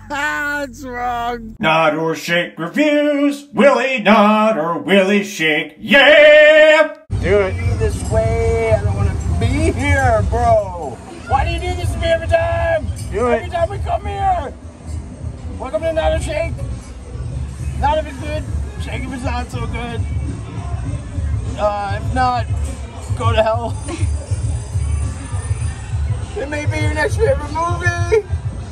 That's wrong. Nod or shake reviews. Willie nod or Willie shake. Yeah! Do it. This way. I don't want to be here, bro. Why do you do this to me every time? Do it. Every time we come here. Welcome to Nod or Shake. Nod if it's good. Shake if it's not so good. If not, go to hell. It may be your next favorite movie.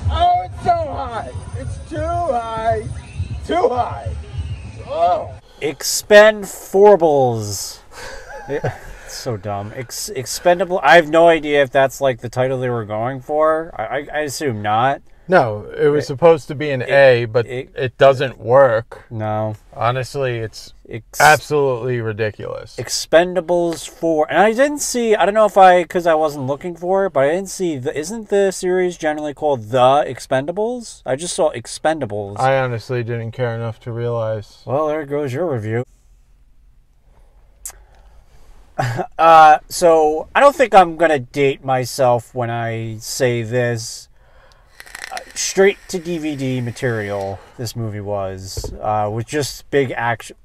Oh, it's so high. It's too high. Too high. Oh. Expendables. It's so dumb. Expendable. I have no idea if that's like the title they were going for. I assume not. No, it was supposed to be an A, but it doesn't work. No. Honestly, it's absolutely ridiculous. Expendables 4. And I didn't see, I don't know if because I wasn't looking for it, but I didn't see, isn't the series generally called The Expendables? I just saw Expendables. I honestly didn't care enough to realize. Well, there goes your review. So, I don't think I'm going to date myself when I say this. Straight to DVD material, this movie was, with just big action.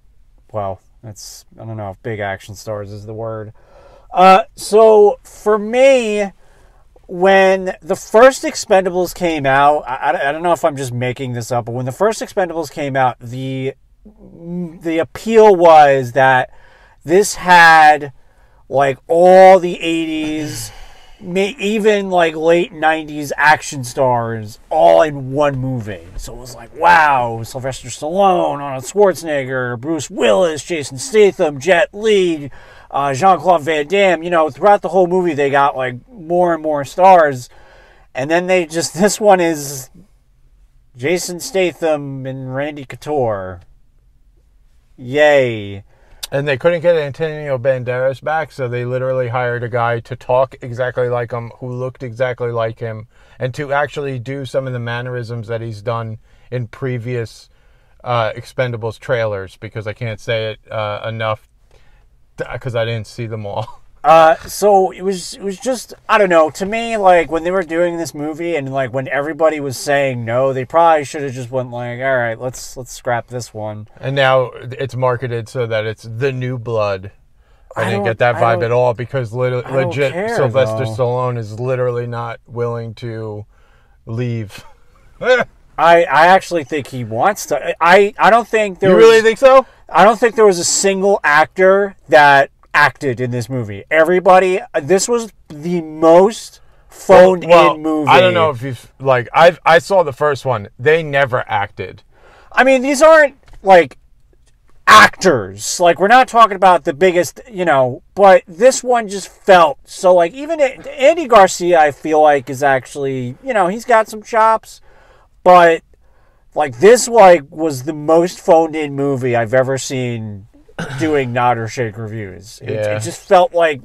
Well, I don't know if big action stars is the word. So for me, when the first Expendables came out, I don't know if I'm just making this up, but when the first Expendables came out, the appeal was that this had like all the 80s, even like late 90s action stars all in one movie. So it was like, wow, Slyvester Stallone, Arnold Schwarzenegger, Bruce Willis, Jason Statham, Jet Li, Jean-Claude Van Damme. You know, throughout the whole movie they got like more and more stars. And then this one is Jason Statham and Randy Couture. Yay. And they couldn't get Antonio Banderas back, so they literally hired a guy to talk exactly like him, who looked exactly like him, and to actually do some of the mannerisms that he's done in previous Expendables trailers, because I can't say it enough, because I didn't see them all. So it was just, I don't know, to me, like, when they were doing this movie and, like, when everybody was saying no, they probably should have just went, like, all right, let's scrap this one. And now it's marketed so that it's the new blood. I didn't get that vibe at all, because legit Slyvester Stallone is literally not willing to leave. I actually think he wants to. I don't think there was... You really think so? I don't think there was a single actor that acted in this movie. Everybody, this was the most phoned-in movie. I don't know if you've, like, I saw the first one. They never acted. I mean, these aren't, like, actors. Like, we're not talking about the biggest, you know, but this one just felt so, like, even Andy Garcia, I feel like, is actually, you know, he's got some chops, but, like, this, like, was the most phoned-in movie I've ever seen doing Nod or Shake reviews. It just felt like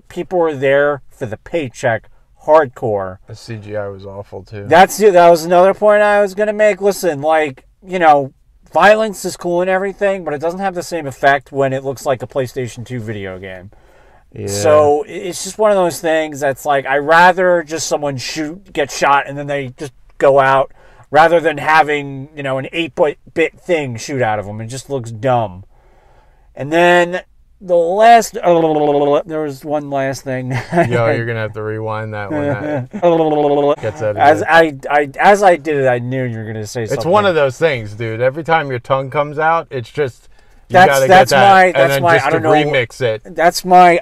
people were there for the paycheck, hardcore. The CGI was awful too. That was another point I was gonna make. Listen, like, you know, violence is cool and everything, but it doesn't have the same effect when it looks like a PlayStation 2 video game. Yeah. So it's just one of those things that's like, I'd rather just someone get shot and then they just go out, rather than having, you know, an 8-bit thing shoot out of them. It just looks dumb. And then the last... there was one last thing. Yo, you're going to have to rewind that one. Gets edited. As I did it, I knew you were going to say something. It's one of those things, dude. Every time your tongue comes out, it's just... You gotta get that, and then just remix it.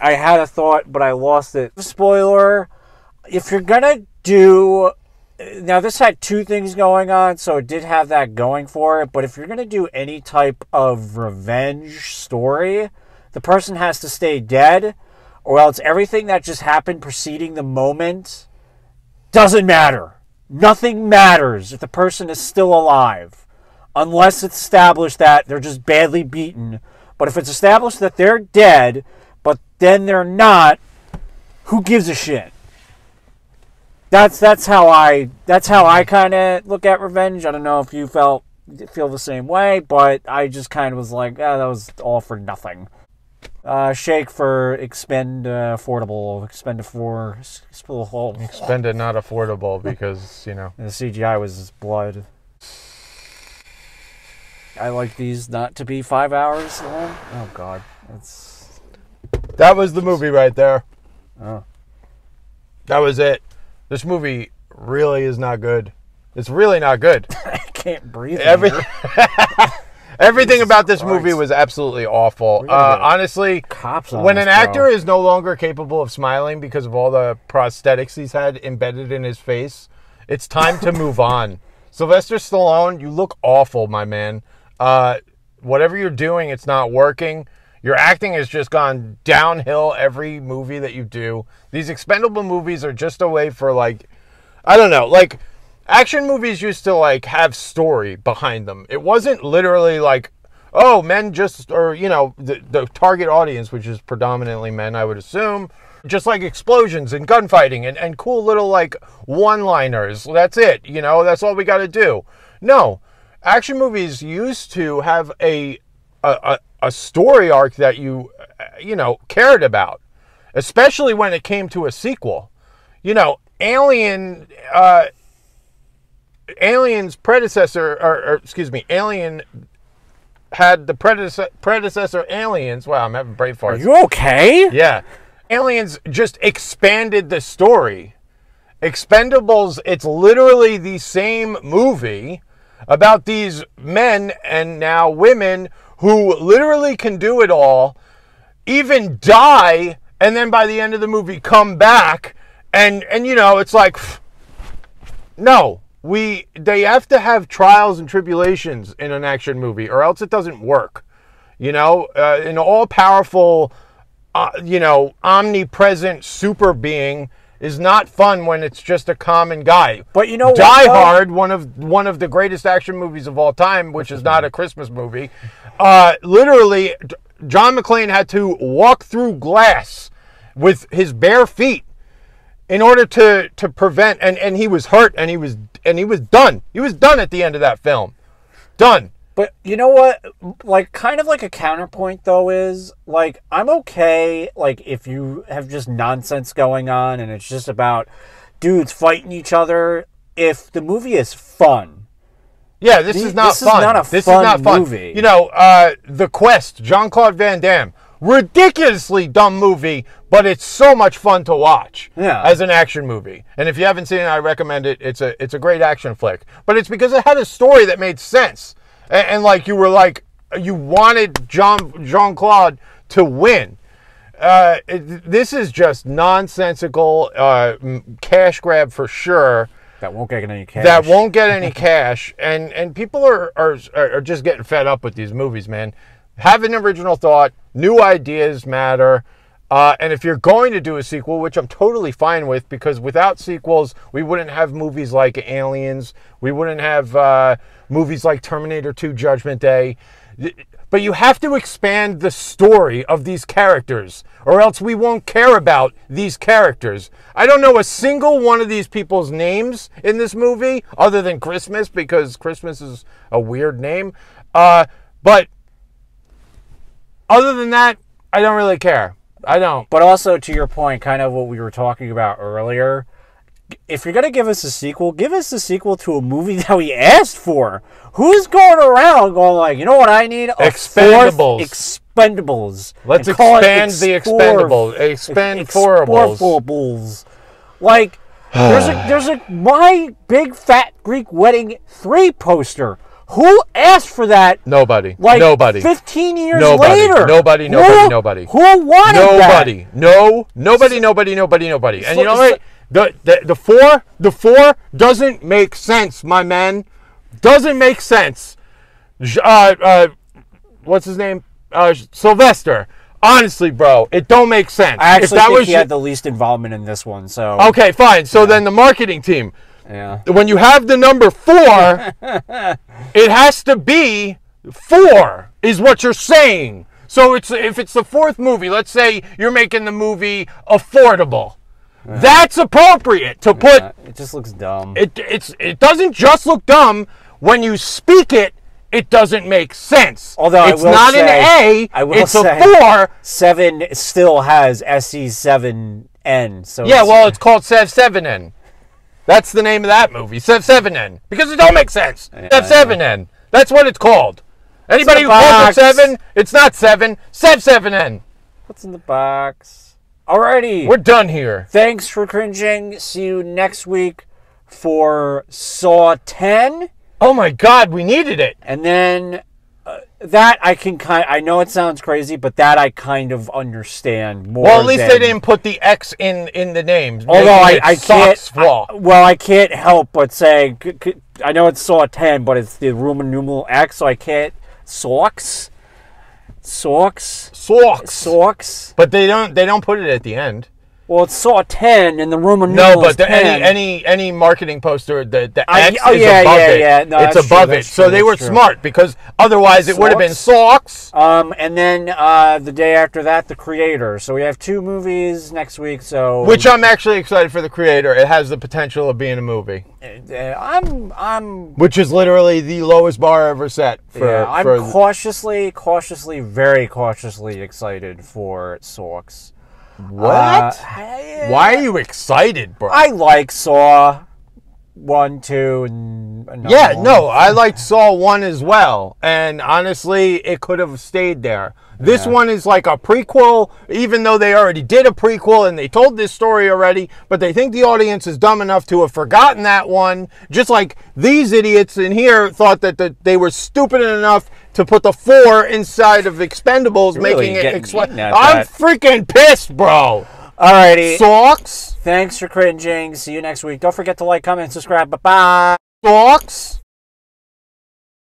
I had a thought, but I lost it. Spoiler, if you're going to do... Now, this had two things going on, so it did have that going for it. But if you're going to do any type of revenge story, the person has to stay dead, or else everything that just happened preceding the moment doesn't matter. Nothing matters if the person is still alive, unless it's established that they're just badly beaten. But if it's established that they're dead, but then they're not, who gives a shit? That's how I kind of look at revenge. I don't know if you feel the same way, but I just kind of was like, that was all for nothing. Shake for expendable. Expendable. Expended, not affordable, because, you know. The CGI was blood. I like these not to be 5 hours long. Oh, God. That was the movie right there. Oh. That was it. This movie really is not good. It's really not good. I can't breathe. Everything about this movie was absolutely awful. Honestly, when an actor is no longer capable of smiling because of all the prosthetics he's had embedded in his face, it's time to move on. Slyvester Stallone, you look awful, my man. Whatever you're doing, it's not working. Your acting has just gone downhill every movie that you do. These expendable movies are just a way for, like, I don't know, like, action movies used to, like, have story behind them. It wasn't literally like, oh, men just, or, you know, the target audience, which is predominantly men, I would assume, just like explosions and gunfighting and cool little, like, one-liners. That's it, you know, that's all we got to do. No, action movies used to have a story arc that you know, cared about, especially when it came to a sequel. You know, Alien's predecessor, or excuse me, Alien had the predecessor Aliens. Wow, I'm having brain farts. Are you okay? Yeah. Aliens just expanded the story. Expendables, it's literally the same movie about these men and now women who literally can do it all, even die, and then by the end of the movie come back, and you know, it's like, no, they have to have trials and tribulations in an action movie, or else it doesn't work. You know, an all-powerful, you know, omnipresent super being is not fun when it's just a common guy. But you know, Die Hard, one of the greatest action movies of all time, which is not a Christmas movie. Literally, John McClane had to walk through glass with his bare feet in order to prevent, and he was hurt, and he was done. He was done at the end of that film. Done. But you know what? Like, kind of like a counterpoint, though, is, like, I'm okay, like, if you have just nonsense going on and it's just about dudes fighting each other, if the movie is fun. Yeah, this is not fun. This is not fun. Movie. You know, The Quest, Jean-Claude Van Damme. Ridiculously dumb movie, but it's so much fun to watch as an action movie. And if you haven't seen it, I recommend it. It's a great action flick. But it's because it had a story that made sense. And like, you were like, you wanted Jean-Claude to win. This is just nonsensical, cash grab for sure. That won't get any cash. That won't get any cash. And people are just getting fed up with these movies, man. Have an original thought. New ideas matter. And if you're going to do a sequel, which I'm totally fine with, because without sequels, we wouldn't have movies like Aliens. We wouldn't have movies like Terminator 2 Judgment Day. But you have to expand the story of these characters, or else we won't care about these characters. I don't know a single one of these people's names in this movie, other than Christmas, because Christmas is a weird name. But other than that, I don't really care. I don't. But also, to your point, kind of what we were talking about earlier, if you're going to give us a sequel, give us a sequel to a movie that we asked for. Who's going around going like, you know what I need? Expendables. Expendables. Let's expand the Expendables. Expendables. Like, there's a My Big Fat Greek Wedding 3 poster. Who asked for that? Nobody. Like, nobody. 15 years nobody. later. Nobody. Who wanted nobody. that? Nobody. And you know what? The four doesn't make sense, my man. Doesn't make sense. What's his name? Sylvester. Honestly, bro, it don't make sense. I actually think he had the least involvement in this one. So okay, fine. So then the marketing team. Yeah. When you have the number 4, it has to be 4 is what you're saying. So if it's the 4th movie, let's say you're making the movie affordable. That's appropriate to put. It just looks dumb. It doesn't just look dumb when you speak it it doesn't make sense. Although it's not an A, it's a 4. 7 still has SE7N. So yeah, well, it's called Sev7N. That's the name of that movie, Sev7N. Because it don't make sense. Sev7N. That's what it's called. Anybody who calls it 7, it's not 7. Sev7N. What's in the box? Alrighty. We're done here. Thanks for cringing. See you next week for Saw 10. Oh my God, we needed it. And then that I know it sounds crazy, but that I kind of understand more. Well, at least they didn't put the X in the names. Although I can't. I can't help but say I know it's Saw 10, but it's the Roman numeral X, so I can't. Socks. But they don't put it at the end. Well, it's Saw 10 and the Roman numeral is 10. any marketing poster, the X is above it. Yeah. No, it's above it. So they were smart, because otherwise it would have been socks. And then the day after that, The Creator. So we have 2 movies next week. So which I'm actually excited for. The Creator. It has the potential of being a movie. Which is literally the lowest bar ever set. I'm cautiously, very cautiously excited for Socks. What? Why are you excited, bro? I like Saw 1, 2, and yeah, no, I liked Saw 1 as well. And honestly, it could have stayed there. This one is like a prequel, even though they already did a prequel and they told this story already, but they think the audience is dumb enough to have forgotten that one, just like these idiots in here thought that they were stupid enough to put the 4 inside of Expendables, making it explain. I'm freaking pissed, bro. Alrighty. Socks. Thanks for cringing. See you next week. Don't forget to like, comment, and subscribe. Bye-bye. Socks.